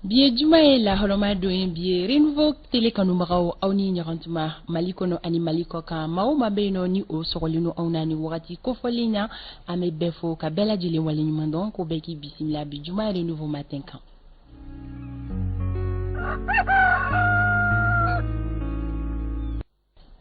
Biye juma ye la horoma doyen biye renouveau télé kanumagaw awni nyarantuma malikono ani maliko kan mawo mabeno ni o sogolino awnani wakati kofolinya ame befo ka bela jili walinyumandon ko beki bisimila bi juma renouveau matin kan.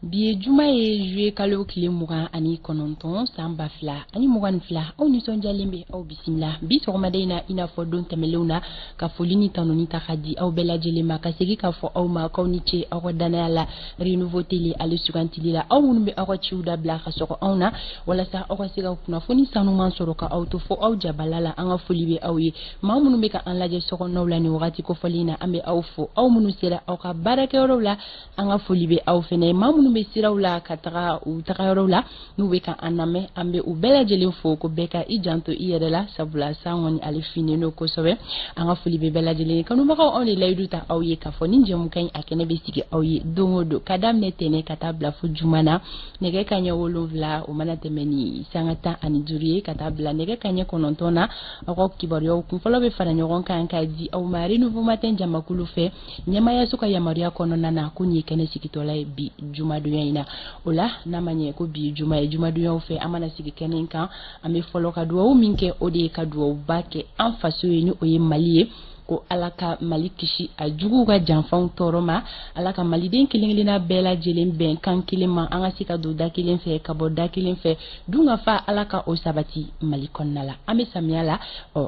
Biye juma ye juye kalo kile mugan ani kononton samba fila ani mugan fila aw nisɔndiya lembe aw bisimila bi sɔgɔmada in na i n'a fɔ don tɛmɛlenw na ka foli ni tanuni ta ka di aw bɛɛ lajɛlen ma ka segi ka fɔ aw ma k'aw ni ce aw ka danaya la renouveau télé ale sugantili la aw minnu bɛ aw ka ciw dabila ka sɔgɔ anw na walasa aw ka se ka kunnafoni sanuman sɔrɔ ka aw to fo aw jabala la an ka foli bɛ aw ye maa minnu bɛ ka an lajɛ sɔgɔnɔw la ni wagati kofɔli in na an bɛ aw fo aw minnu sera aw ka baarakɛyɔrɔw la an ka foli bɛ aw fɛnɛ maa minnu bɛ siraw la ka taga u tagayɔrɔw la n'u bɛ ka an lamɛn an bɛ u bɛɛ lajɛlen fo ko bɛɛ ka i janto i yɛrɛ la sabula san kɔni ale finnen don kosɛbɛ an ka foli bɛ bɛɛ lajɛlen kanubagaw anw de layidu ta aw ye k'a fɔ ni jɛmukan in a kɛnɛ bɛ sigi aw ye don o don ka daminɛ tɛnɛ ka taa bila fo juma na nɛgɛ kaɲɛ 7 o mana tɛmɛ ni sanga 15 ye ka taa bila nɛgɛ kaɲɛ 9 na aw ka kibaruyaw kunfɔlɔ bɛ fara ɲɔgɔn kan k'a di aw ma renouveau matin jamakulu fɛ ɲɛmayaso ka yamaruya kɔnɔna na ko nin ye kɛnɛ sigitɔla ye bi jumadonya in na o la n'a ma ɲɛ ko bi juma ye jumadonyaw fɛ an mana sigi kɛnɛ in kan an bɛ fɔlɔ ka duwawu min kɛ o de ye ka duwawuba kɛ an faso ye ni o ye Mali ye ko ala ka Mali kisi a juguw ka janfanw tɔɔrɔ ma ala ka maliden kelen-kelenna bɛɛ lajɛlen bɛn kan kelen ma an ka se ka don da kelen fɛ ka bɔ da kelen fɛ dun ka fa ala ka o sabati Mali kɔnɔna la an bɛ samiya la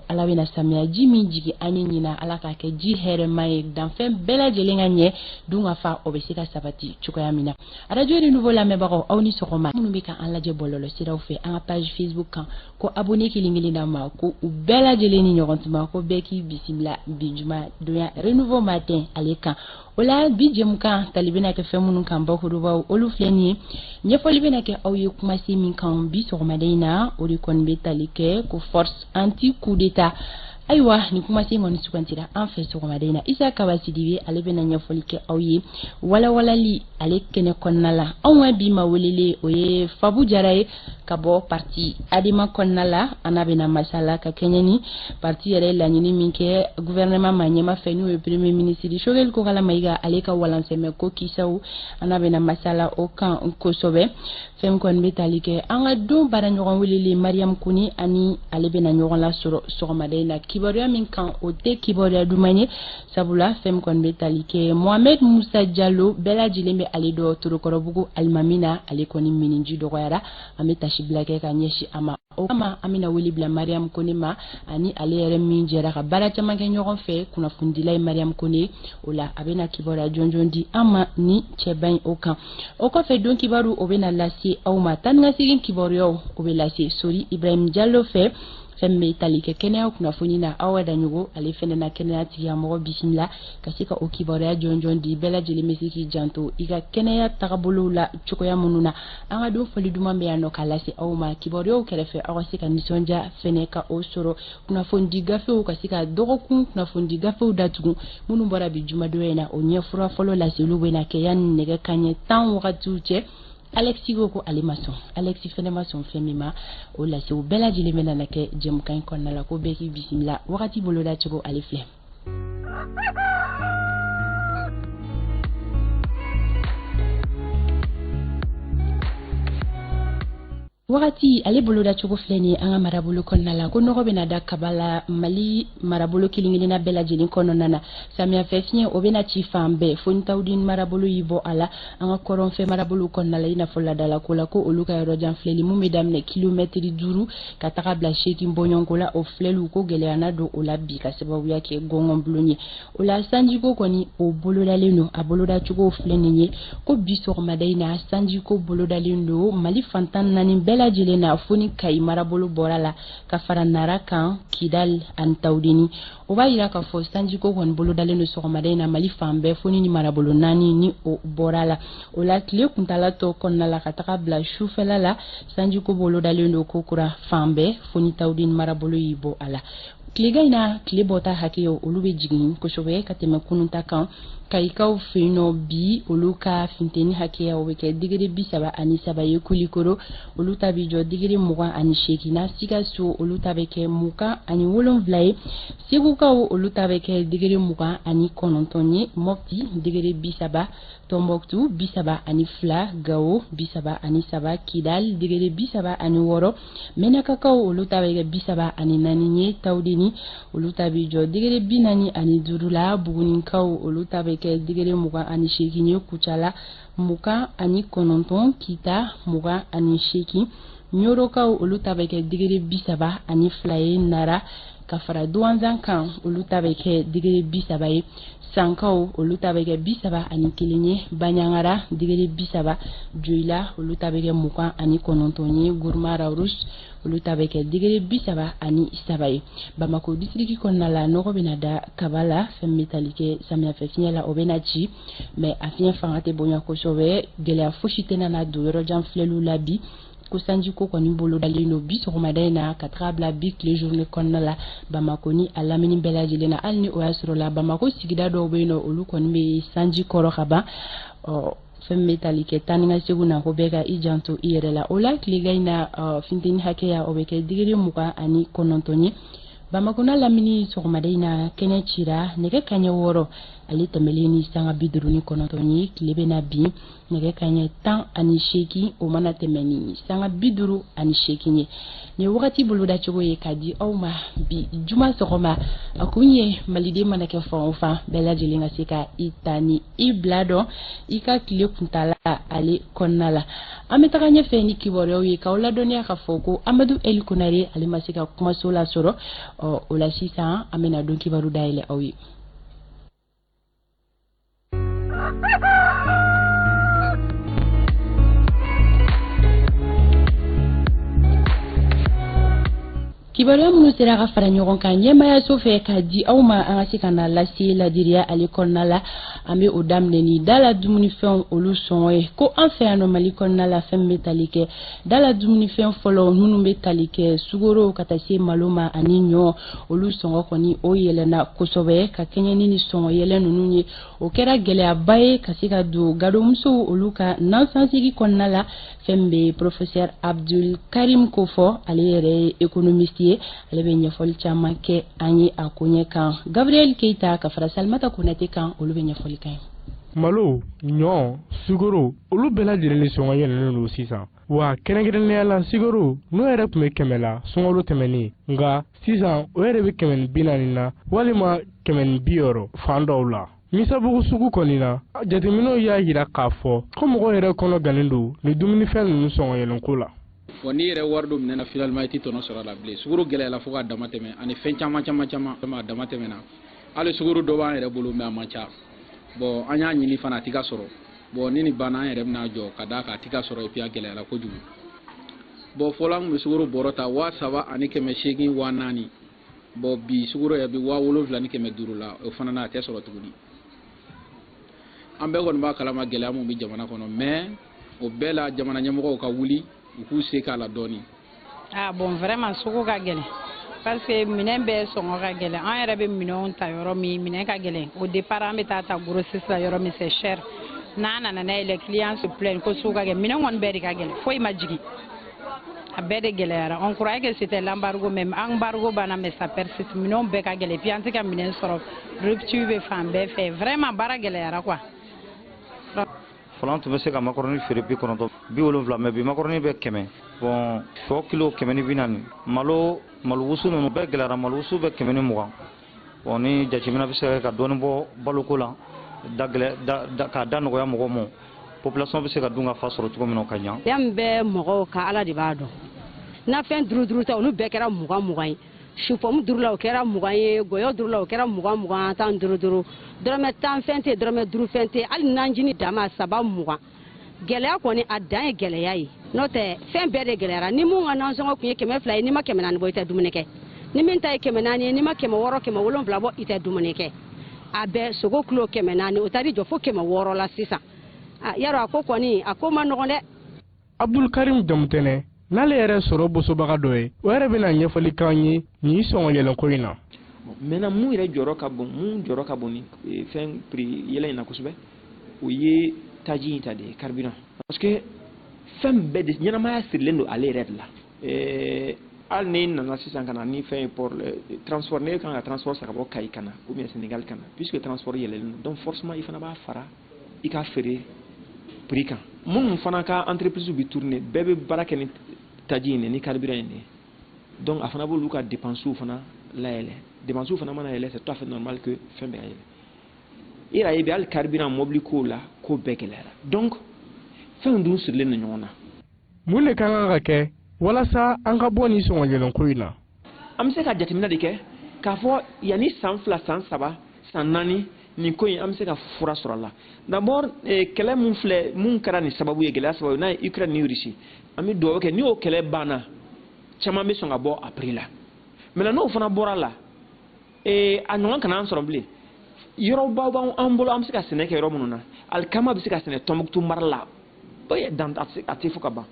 ala bɛna samiya ji min jigi an ye ɲina ala ka kɛ ji hɛrɛma ye danfɛn bɛɛ lajɛlen ka ɲɛ dun ka fa o bɛ se ka sabati cogoya min na radio renouveau lamɛnbagaw aw ni sɔgɔma minnu bɛ ka an lajɛ bɔlɔlɔ siraw fɛ an ka page Facebook kan ko abonné kelen-kelen na ma ko u bɛɛ lajɛlen ni ɲɔgɔn tuma ko bɛɛ k'i bisimila bi juma donya renouveau matin ale kan o la bi jɛmukan tali bɛna kɛ fɛn minnu kan bakurubaw olu filɛ nin ye ɲɛfɔli bɛna kɛ aw ye kumase min kan bi sɔgɔmada in na o de kɔni bɛ tali kɛ ko force anti coup d'état ayiwa ni kumase kɔni sugantira an fɛ sɔgɔmada in na Isa Kabasidibe ale bɛna ɲɛfɔli kɛ aw ye walawalali ale kɛnɛ kɔnɔna la anw ka bi ma welele o ye Fabu Jara ye ka bɔ parti Adema kɔnɔna la ana bɛna masala ka kɛɲɛ ni parti yɛrɛ laɲini min kɛ gouvernement ma ɲɛma fɛ n'o ye premier ministre Choguel Kokala Mayiga ale ka walansɛmɛ ko kisaw ana bɛna masala o kan kosɛbɛ fɛn kɔni bɛ tali kɛ an ka don baara ɲɔgɔn welele Mariam Kone ani ale bɛna ɲɔgɔn la sɔrɔ sɔgɔmada in na kibaruya min kan o tɛ kibaruya duman ye sabula fɛn kɔni bɛ tali kɛ Mohamed Musa Diallo bɛɛ lajɛlen bɛ ale dɔ Torokɔrɔbugu alimami na ale kɔni miniji dɔgɔyara an bɛ tasibila kɛ ka ɲɛsin a ma o kama an bɛna wele bila Mariam Kone ma ani ale yɛrɛ min jɛra ka baara caman kɛ ɲɔgɔn fɛ kunnafondila ye Mariam Kone o la a bɛna kibaruya jɔnjɔn di an ma ni cɛba in o kan o kɔfɛ don kibaru o bɛna lase aw ma tan ni ka segin kibaruyaw o bɛ lase Sori Ibrahim Diallo fɛ fɛn bɛ tali kɛ kɛnɛya kunnafoni na aw da ɲugo ale fɛnɛ na kɛnɛya tigilamɔgɔ bisimila ka se ka o kibaruya jɔnjɔn di bɛɛ lajɛlen bɛ se k'i janto i ka kɛnɛya tagabolo la cogoya minnu na an ka don foli duman bɛ yan nɔ k'a lase aw ma kibaruyaw kɛrɛfɛ aw ka se ka nisɔndiya fɛnɛ ka o sɔrɔ kunnafoni gafew ka se ka dɔgɔkun kunnafoni gafew datugu minnu bɔra bi jumadonya in na o ɲɛfura fɔlɔ lase olu bɛ na kɛ yanni nɛgɛ kaɲɛ 10 wagatiw cɛ Alexis ko ale ma sɔn Alexis fɛnɛ ma sɔn fɛn min ma o lase u bɛɛ lajɛlen bɛ na kɛ jɛmukan in kɔnɔna la ko bɛɛ k'i bisimila wagati boloda cogo ale filɛ wagati ale boloda cogo filɛ ni an ka marabolo kɔnɔna la ko nɔgɔ bɛna da kabala Mali marabolo kelen-kelenna bɛɛ lajɛlen kɔnɔna na samiyafɛ fiɲɛ o bɛna ci fan bɛɛ Fonitawudin marabolo y'i bɔ a la an ka kɔrɔnfɛ marabolo kɔnɔna la i n'a fɔ ladala ko la ko olu ka yɔrɔ jan filɛli mun bɛ daminɛ kilomɛtiri 5 ka taga bila 8 bɔɲɔnko la o filɛliw ko gɛlɛyana don o la bi ka sababuya kɛ gɔngɔn bulon ye o la sanjiko kɔni o bolodalen don a boloda cogo filɛ nin ye ko bi sɔgɔmada in na sanjiko bolodalen don Mali fantan 4 bɛɛ lajɛlen na fo ni Kayi marabolo bɔra la ka fara Nara kan Kidal ani Tawudeni o b'a yira k'a fɔ sanjiko kɔni bolodalen don sɔgɔmada in na Mali fan bɛɛ fo ni marabolo 4 ni o bɔra la o la tile kuntala tɔ kɔnɔna la ka taga bila sufɛla la sanjiko bolodalen don kokura fan bɛɛ fo ni Tawudeni marabolo y'i bɔ a la tilega in na tile bɔta hakɛ olu bɛ jigin kosɛbɛ ka tɛmɛ kunun ta kan Kaikaw feno bi oluka finteni hakeya weke digiri bisaba ani sabaye kulikoro oluta bijo digiri mugan ani shekina sigaso oluta beke muka ani wolonvlaye segukaw oluta beke digiri mugan ani konontonye mopti digiri bisaba Tombouctou bisaba ani fla Gao bisaba ani saba Kidal digiri bisaba ani woro Menakakaw oluta beke bisaba ani naninye Taudini oluta bijo digiri binani ani durula Buguninkaw oluta beke digiri mugan ani shekinye Kuchala muka ani kononton Kita mugan ani sheki Nyorokaw oluta beke digiri bisaba ani flaye Nara Kafara douanzan kan oluta beke digiri bisaba ye Sankaw oluta beke bisaba ani kilinye Banyangara digiri bisaba Joila oluta beke mukan ani konontonye Gourmara Rouge oluta beke digiri bisaba ani sabaye Bamako distriki konnala nogo benada Kabala fem metalike samia fefinyala obena ci mais afien fangate bonya kosowe gelea foshitena na do yoro jam flelu labi Kosanji ko koni bolo dalino bi somadena katrabla bik les journées konnala Bamako ni alamini belajilena alni oyasro la Bamako sigida do beno olu koni be sanji koro khaba fem metalike taninga seguna ko bega ijanto irela ola kligaina fintini hakeya obeke digiri muka ani konontonye Bamako na lamini somadena kenya chira nege kanya woro ali temelini sanga biduruni konontonye klebena bi nege kanya tan ani sheki o mana temeni sanga biduru ani shekinye ne wakati buluda chogo ye kadi awma bi juma sokoma akunye malide manake fa bela jelinga seka itani iblado ika kile kuntala ale konnala ametakanye feni kiboro ye kaula donia kafoko Amadou El Konare ale masika kuma sola soro o la sisa amena don kibaru daile awi Kibaru munu sera ka fara ɲɔgɔn kan ɲɛmaya so fɛ ka di aw ma an ka se ka na lase ladiriya ale kɔnɔna la an bɛ o daminɛ ni da la dumunifɛnw olu sɔngɔ ye ko an fɛ yan nɔ Mali kɔnɔna la fɛn min bɛ tali kɛ da la dumunifɛn fɔlɔ minnu bɛ tali kɛ sugaro ka taa se malo ma ani ɲɔ olu sɔngɔ kɔni o yɛlɛnna kosɛbɛ ka kɛɲɛ ni sɔngɔ yɛlɛ ninnu ye o kɛra gɛlɛyaba ye ka se ka don gadonmusow olu ka nansansigi kɔnɔna la fɛn bɛ professeur Abdul Karim ko fɔ ale yɛrɛ ye économiste ye ale bɛ ɲɛfɔli caman kɛ an ye a ko ɲɛ kan Gabriel Keita ka fara Salimata Konate kan olu bɛ ɲɛfɔli kan malo ɲɔ sugaro olu bɛɛ lajɛlen ni sɔngɔ yɛlɛnnen don sisan wa kɛrɛnkɛrɛnnenya la sugaro n'o yɛrɛ tun bɛ 100 la sunkalo tɛmɛnen nka sisan o yɛrɛ bɛ 140 na walima 160 fan dɔw la Misabugu sugu kɔni na jateminɛw y'a jira k'a fɔ ko mɔgɔ yɛrɛ kɔnɔ gannen don ni dumunifɛn ninnu sɔngɔ yɛlɛnko la Bon ni yɛrɛ wari dɔ minɛna finalement i tɛ tɔnɔ sɔrɔ a la bilen sugaro gɛlɛyala fo k'a dama tɛmɛ ani fɛn caman a dama tɛmɛna hali sugaro dɔ b'an yɛrɛ bolo mais a man ca bon an y'a ɲini fana a tɛ ka sɔrɔ bon ni nin banna an yɛrɛ bɛna jɔ ka d'a kan a tɛ ka sɔrɔ et puis a gɛlɛyala kojugu bon fɔlɔ an tun bɛ sugaro bɔrɔ ta 3,000 ani 800 4,000 bon bi sugaro yɛrɛ bɛ 7,000 ni 500 la o fana na a tɛ sɔrɔ tuguni an bɛɛ kɔni b'a kalama gɛlɛya mun bɛ jamana kɔnɔ mais o bɛɛ la jamana ɲɛmɔgɔw ka wuli u k'u se k'a la dɔɔni. Bon vraiment sugu ka gɛlɛn parce que minɛn bɛɛ sɔngɔ ka gɛlɛn an yɛrɛ bɛ minɛnw ta yɔrɔ min minɛn ka gɛlɛn au départ an bɛ taa grossiste la yɔrɔ min c'est cher n'an nana n'a ye les clients se plaignent ko sugu ka gɛlɛn minɛn kɔni bɛɛ de ka gɛlɛn foyi ma jigin a bɛɛ de gɛlɛyara on croyait que c'était l'embargo mais embargo banna mais ça persiste minɛnw bɛɛ ka gɛlɛn puis an tɛ ka minɛn sɔrɔ rupture bɛ fan bɛɛ fɛ vraiment baara gɛlɛyara quoi. Fɔlɔ tun bɛ se ka macaroni feere 70 mais bi macaroni bɛ 100 bon sɔ kilo 140 malo wusu ninnu bɛɛ gɛlɛyara malo wusu bɛ 120 bon ni jateminɛ bɛ se ka dɔɔni bɔ baloko la k'a da nɔgɔya mɔgɔw ma population bɛ se ka dun ka fa sɔrɔ cogo min na ka ɲɛ. Yan bɛɛ mɔgɔw ka ala de b'a dɔn na fɛn duuru ta olu bɛɛ kɛra 20 ye Chupom durula o kɛra 20 ye goyo durula o kɛra 20 tan duuru dɔrɔmɛ 10 fɛn tɛ dɔrɔmɛ 5 fɛn tɛ hali nanjini dama 7 gɛlɛya kɔni a dan ye gɛlɛya ye n'o tɛ fɛn bɛɛ de gɛlɛyara ni mun ka nansɔngɔ kun ye 200 ye ni ma 400 bɔ i tɛ dumuni kɛ ni min ta ye 400 ye ni ma 600 700 bɔ i tɛ dumuni kɛ a bɛɛ sogo kilo 400 o taari jɔ fo 600 la sisan yarɔ a ko kɔni a ko ma nɔgɔn dɛ. Abdul Karim Jamutene n'ale yɛrɛ sɔrɔ bosobaga dɔ ye o yɛrɛ bɛna ɲɛfɔli k'an ye nin sɔngɔ yɛlɛnko in na. maintenant mun yɛrɛ jɔyɔrɔ ka bon ni fɛn prix yɛlɛ in na kosɛbɛ o ye taji in ta de carburant parce que fɛn bɛɛ de ɲɛnamaya sirilen don ale yɛrɛ de la hali ni nana sisan ka na ni fɛn pour transport ne kan ka transport sa ka bɔ Kayi kana ou bien Sénégal kana puisque transport yɛlɛlen don donc forcément i fana b'a fara i ka feere prix kan minnu fana ka entreprise bi tourner bɛɛ bɛ baara kɛ ni taji in ni carburant in de donc a fana b'olu ka dépenses fana layɛlɛ dépenses fana mana yɛlɛ c'est tout à fait normal que fɛn bɛɛ yɛlɛ i yɛrɛ ye bi hali carburant mobile ko la ko bɛɛ gɛlɛyara donc fɛn dun sirilen don ɲɔgɔn na mun de kan ka kɛ walasa an ka bɔ ni sɔngɔ yɛlɛn ko in na an bɛ se ka jateminɛ de kɛ k'a fɔ yanni san 2 san 3 san 4 nin ko in an bɛ se ka fura sɔrɔ a la d'abord kɛlɛ mun filɛ mun kɛra nin sababu ye gɛlɛya sababu n'a ye Ukraine ni Russie an bɛ dugawu kɛ ni o kɛlɛ banna caman bɛ sɔn ka bɔ a prix la maintenant n'o fana bɔra la a ɲɔgɔn kana an sɔrɔ bilen yɔrɔbaw b'an bolo an bɛ se ka sɛnɛ kɛ yɔrɔ minnu na alikama bɛ se ka sɛnɛ Tɔnbukutu mara la a tɛ fɔ ka ban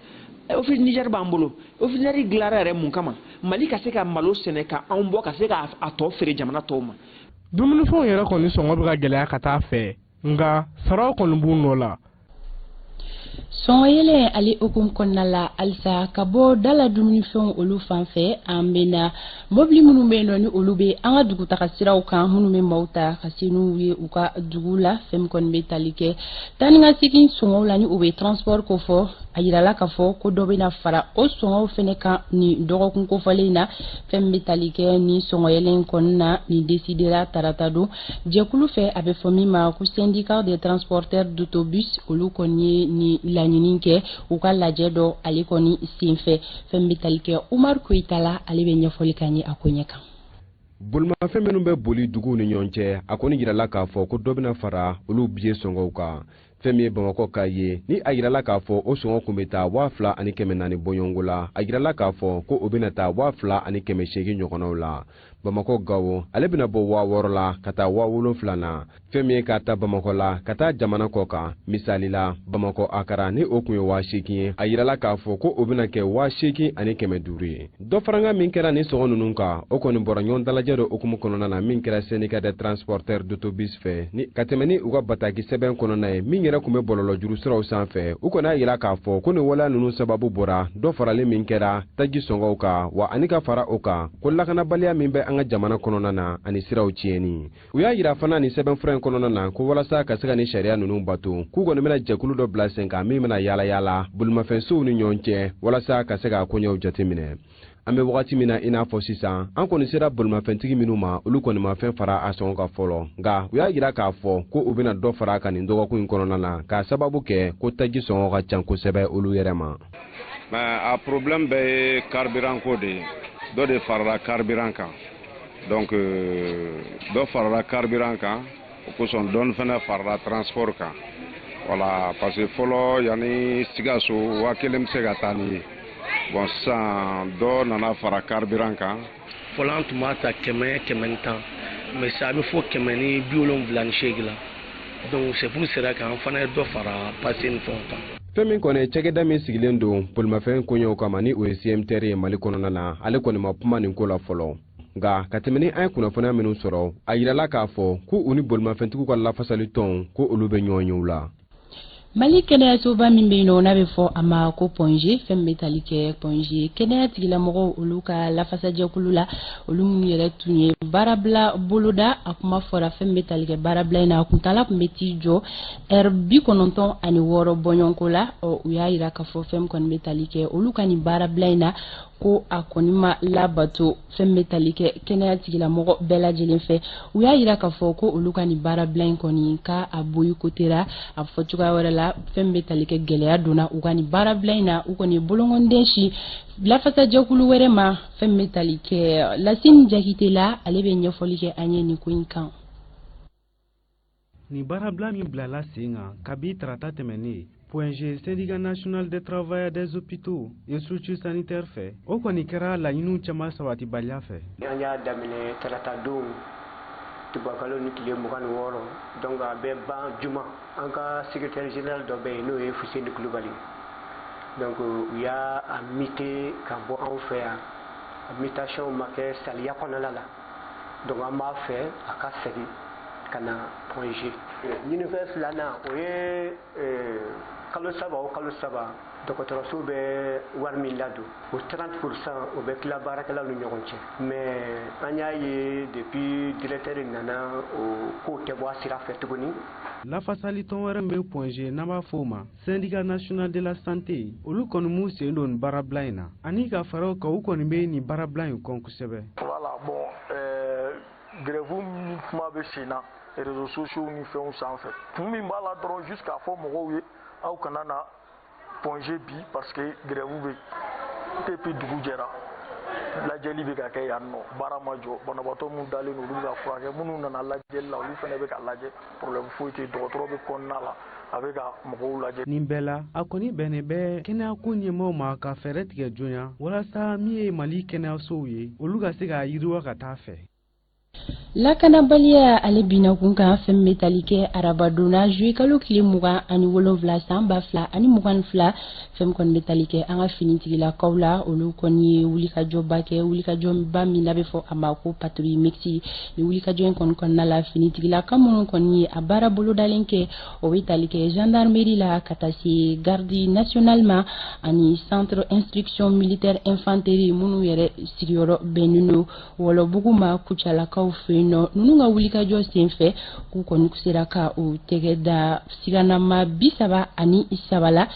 office Niger b'an bolo office Niger dilara yɛrɛ mun kama Mali ka se ka malo sɛnɛ ka anw bɔ ka se ka a tɔ feere jamana tɔw ma dumunifɛnw yɛrɛ kɔni sɔngɔ bɛ ka gɛlɛya ka taa fɛ nka saraw kɔni b'u nɔ la sɔngɔ yɛlɛ ale hukumu kɔnɔna la halisa ka bɔ dala dumunifɛnw olu fan fɛ an bɛna mobili minnu bɛ yen nɔ ni olu bɛ an ka dugutaga siraw kan minnu bɛ maaw ta ka se n'u ye u ka dugu la fɛn min kɔni bɛ tali kɛ taa ni ka segin sɔngɔw la ni o bɛ transport ko fɔ a yirala k'a fɔ ko dɔ bɛna fara o sɔngɔw fana kan nin dɔgɔkun kofɔlen in na fɛn min bɛ tali kɛ ni sɔngɔ yɛlɛ in kɔnɔna na nin décidera tarata don jɛkulu fɛ a bɛ fɔ min ma ko syndicat des transporteurs d'autobus olu kɔni ye ni laɲini kɛ u ka lajɛ dɔ ale kɔni senfɛ fɛn min bɛ tali kɛ Umar Koyita la ale bɛ ɲɛfɔli k'an ye a ko ɲɛ kan bolimafɛn minnu bɛ boli duguw ni ɲɔgɔn cɛ a kɔni yirala k'a fɔ ko dɔ bɛna fara olu biye sɔngɔw kan fɛn min ye Bamakɔ ka ye ni a yirala k'a fɔ o sɔngɔ kun bɛ taa 2400 bɔɲɔngo la a yirala k'a fɔ ko o bɛna taa 2800 ɲɔgɔnnaw la Bamakɔ Gawo ale bɛna bɔ 6000 la ka taa 7000 na fɛn min ye k'a ta Bamakɔ la ka taa jamana kɔ kan misali la Bamakɔ Akara ni o kun ye 8000 ye a yirala k'a fɔ ko o bɛna kɛ 8500 ye dɔ faranga min kɛra ni sɔngɔ ninnu kan o kɔni bɔra ɲɔgɔn dalajɛ dɔ hukumu kɔnɔna na min kɛra syndicat des transporteurs d'autobus fɛ ni ka tɛmɛ ni u ka bataki sɛbɛn kɔnɔna ye min yɛrɛ kun bɛ bɔlɔlɔ juru siraw sanfɛ u kɔni a yira k'a fɔ ko nin waleya ninnu sababu bɔra dɔ faralen min kɛra taji sɔngɔw kan wa ani ka fara o kan ko lakanabaliya min bɛ an ka jamana kɔnɔna na ani siraw tiɲɛni u y'a yira fana ni sɛbɛnfura in kɔnɔna na ko walasa ka se ka ni sariya ninnu bato k'u kɔni bɛna jɛkulu dɔ bila sen kan min bɛna yaala yaala bolimafɛnsow ni ɲɔgɔn cɛ walasa ka se ka koɲɛw jateminɛ an bɛ wagati min na i n'a fɔ sisan an kɔni sera bolimafɛntigi minnu ma olu kɔni ma fɛn fara a sɔngɔ kan fɔlɔ nka u y'a yira k'a fɔ ko u bɛna dɔ fara a kan nin dɔgɔkun in kɔnɔna na k'a sababu kɛ ko taji sɔngɔ ka ca kosɛbɛ olu yɛrɛ ma mais a problème bɛɛ ye carburant ko de ye dɔ de farala carburant kan donc dɔ farala carburant kan o kosɔn dɔɔni fana farala transport kan voilà parce que fɔlɔ yanni Sikaso 1000 bɛ se ka taa ni ye bon sisan dɔ nana fara carburant kan fɔlɔ an tun b'a ta 100 mais sisan a bɛ fɔ 178 la donc c'est pour cela k'an fana ye dɔ fara passe ni fɛnw kan fɛn min kɔni cɛkɛda min sigilen don bolimafɛn koɲɛw kama ni o ye CMTR ye Mali kɔnɔna na ale kɔni ma kuma nin ko la fɔlɔ nka ka tɛmɛ ni an ye kunnafoniya minnu sɔrɔ a yirala k'a fɔ ko u ni bolimafɛntigiw ka lafasali tɔn ko olu bɛ ɲɔgɔn ye u la Mali kɛnɛyasoba min bɛ yen nɔ n'a bɛ fɔ a ma ko Ponge fɛn bɛ tali kɛ Ponge kɛnɛya tigilamɔgɔw olu ka lafasajɛkulu la olu minnu yɛrɛ tun ye baarabila boloda a kuma fɔra fɛn bɛ tali kɛ baarabila in na a kuntala tun bɛ t'i jɔ heure 96 bɔɲɔnko la u y'a yira k'a fɔ fɛn kɔni bɛ tali kɛ olu ka nin baarabila in na ko a kɔni ma labato fɛn bɛ tali kɛ kɛnɛya tigilamɔgɔ bɛɛ lajɛlen fɛ u y'a yira k'a fɔ ko olu ka nin baarabila in kɔni ka a boyikotera a fɔ cogoya wɛrɛ la fɛn bɛ tali kɛ gɛlɛya donna u ka nin baarabila in na u kɔni bolongonden si lafasajɛkulu wɛrɛ ma fɛn bɛ tali kɛ Lasine Jakite la ale bɛ ɲɛfɔli kɛ an ye nin ko in kan ni baarabila min bilala sen kan kabi tarata tɛmɛnen Ponge syndicat national des travailleurs des hôpitaux et structures sanitaires fɛ o kɔni kɛra laɲiniw caman sabatibaliya fɛ an y'a daminɛ tarata don tubakalo ni tile 26 donc a bɛ ban juma an ka secrétaire général dɔ bɛ yen n'o ye Fuseni Kulubali donc u y'a mité ka bɔ anw fɛ yan invitation ma kɛ saliya kɔnɔna la donc an b'a fɛ a ka segin ka na point G ɲinifɛn filanan o ye kalo saba dɔgɔtɔrɔso bɛ wari min ladon o 30% o bɛ tila baarakɛlaw ni ɲɔgɔn cɛ mais an y'a ye depuis directeur nana o ko tɛ bɔ a sira fɛ tuguni. lafasali tɔn wɛrɛ min bɛ point G n'an b'a fɔ o ma syndicat national de la santé olu kɔni m'u sen don nin baarabila in na ani ka fara o kan u kɔni bɛ nin baarabila in kɔn kosɛbɛ. voilà bon grève min kuma bɛ sen na réseaux sociaux ni fɛnw sanfɛ kun min b'a la dɔrɔn juste k'a fɔ mɔgɔw ye aw kana na point G bi parce que grève bɛ depuis dugu jɛra lajɛli bɛ ka kɛ yan nɔ baara ma jɔ banabaatɔ minnu dalen don olu bɛ ka furakɛ minnu nana lajɛli la olu fana bɛ ka lajɛ problème foyi tɛ dɔgɔtɔrɔ bɛ kɔnɔna la a bɛ ka mɔgɔw lajɛ. nin bɛɛ la a kɔni bɛnnen bɛ kɛnɛyako ɲɛmaaw ma ka fɛɛrɛ tigɛ joona walasa min ye mali kɛnɛyasow ye olu ka se ka yiriwa ka taa fɛ. lakanabaliya ale binakun kan fɛn bɛ tali kɛ arabadonna juye kalo tile 27 san 2022 fɛn kɔni bɛ tali kɛ an ka finitigilakaw la olu kɔni ye wulikajɔba kɛ wulikajɔba min n'a bɛ fɔ a ma ko patrouille mixte ni wulikajɔ in kɔni kɔnɔna la finitigilaka minnu kɔni ye a baara bolodalen kɛ o bɛ tali kɛ gendarmerie la ka taa se garde nationale ma ani centre instruction militaire infanterie minnu yɛrɛ sigiyɔrɔ bɛnnen don wɔlɔbugu ma kucalakaw fɛ yen nɔ ninnu ka wulikajɔ senfɛ k'u kɔni sera ka u tɛgɛ da siganama 33 la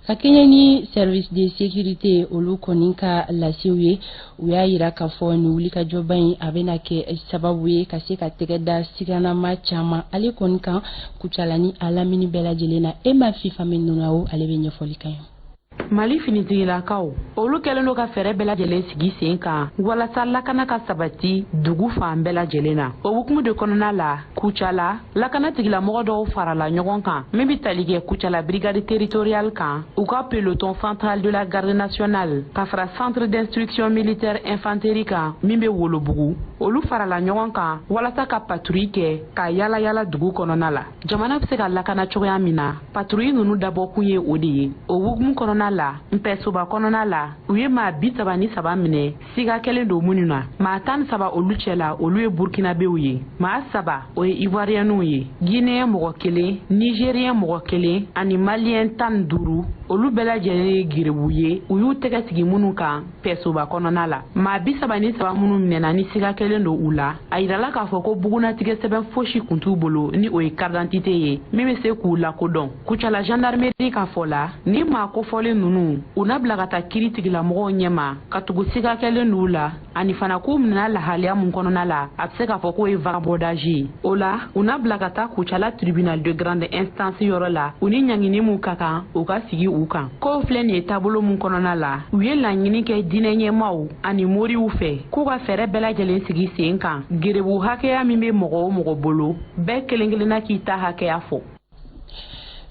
ka kɛɲɛ ni service de sécurité olu kɔni ka lasew ye u y'a yira k'a fɔ ni wulikajɔba in a bɛna kɛ sababu ye ka se ka tɛgɛ da siganama caman ale kɔni kan kucala ni a lamini bɛɛ lajɛlen na e ma fifa min ninnu o ale bɛ ɲɛfɔli kan ye. Mali finitigilakaw olu kɛlen do ka fɛrɛ bɛɛ lajɛlen sigi sen kan walasa lakana ka sabati dugu fan bɛɛ lajɛlen na o hukumu de kɔnɔna la Kucala lakana tigilamɔgɔ dɔw farala ɲɔgɔn kan min bɛ tali kɛ Kucala brigade territoriale kan u ka peloton central de la garde nationale ka fara centre d'instruction militaire infanterie kan min bɛ Wolobugu olu farala ɲɔgɔn kan walasa ka patrouille kɛ ka yala yala dugu kɔnɔna la jamana bɛ se ka lakana cogoya min na patrouille ninnu dabɔ kun ye o de ye o hukumu kɔnɔna la mpɛsoba kɔnɔna la u ye maa 33 minɛ siga kɛlen don minnu na maa 13 olu cɛla olu ye burkinabéw ye maa 3 o ye ivoirienw ye guinéen mɔgɔ 1 nigérien mɔgɔ 1 ani malien 15 olu bɛɛ lajɛlen ye gerebu ye u y'u tɛgɛ sigi minnu kan pɛsoba kɔnɔna la maa 33 minnu minɛna ni siga kɛlen don u la a yirala k'a fɔ ko bugunatigɛ sɛbɛn fosi kun t'u bolo ni o ye carte d'identité ye min bɛ se k'u lakodɔn Kucala gendarmerie ka fɔ la ni maa kofɔlen ninnu u na bila ka taa kiiri tigilamɔgɔw ɲɛma ka tugu siga kɛlen d'u la ani fana k'u minɛna lahaliya mun kɔnɔna la a bɛ se k'a fɔ k'o ye vagabondage ye o la u na bila ka taa Kucala tribunal de grande instance yɔrɔ la u ni ɲangini mun ka kan u ka sigi u kan k'o filɛ nin ye taabolo mun kɔnɔna la u ye laɲini kɛ diinɛ ɲɛmaw ani moriw fɛ k'u ka fɛɛrɛ bɛɛ lajɛlen sigi sen kan gerebu hakɛya min bɛ mɔgɔ o mɔgɔ bolo bɛɛ kelen kelenna k'i ta hakɛya fɔ.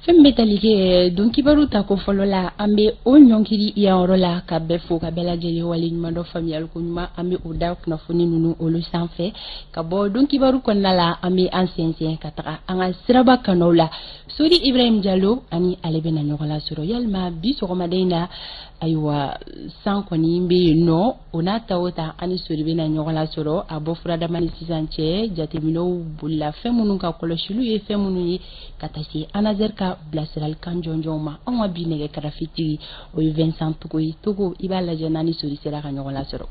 fɛn bɛ tali kɛ don kibaru ta ko fɔlɔ la an bɛ o ɲɔnkiri yanyɔrɔ la ka bɛɛ fo ka bɛɛ lajɛlen wale ɲuman dɔ faamuyali ko ɲuman an bɛ o da kunnafoni ninnu olu sanfɛ ka bɔ don kibaru kɔnɔna la an bɛ an sɛnsɛn ka taga an ka siraba kanɔw la Sori Ibrahim Diallo ani ale bɛna ɲɔgɔn lasɔrɔ yalima bi sɔgɔmada in na ayiwa san kɔni bɛ yen nɔ o n'a ta o ta ani Sori bɛna ɲɔgɔn lasɔrɔ a bɔ furadama ni sisan cɛ jateminɛw bolila fɛn minnu ka kɔlɔsiliw ye fɛn minnu ye ka taa se Anazer ka bilasiralikan jɔnjɔnw ma anw ka bi nɛgɛ karafitigi o ye Vincent Togo ye Togo i b'a lajɛ n'ani Sori sera ka ɲɔgɔn lasɔrɔ.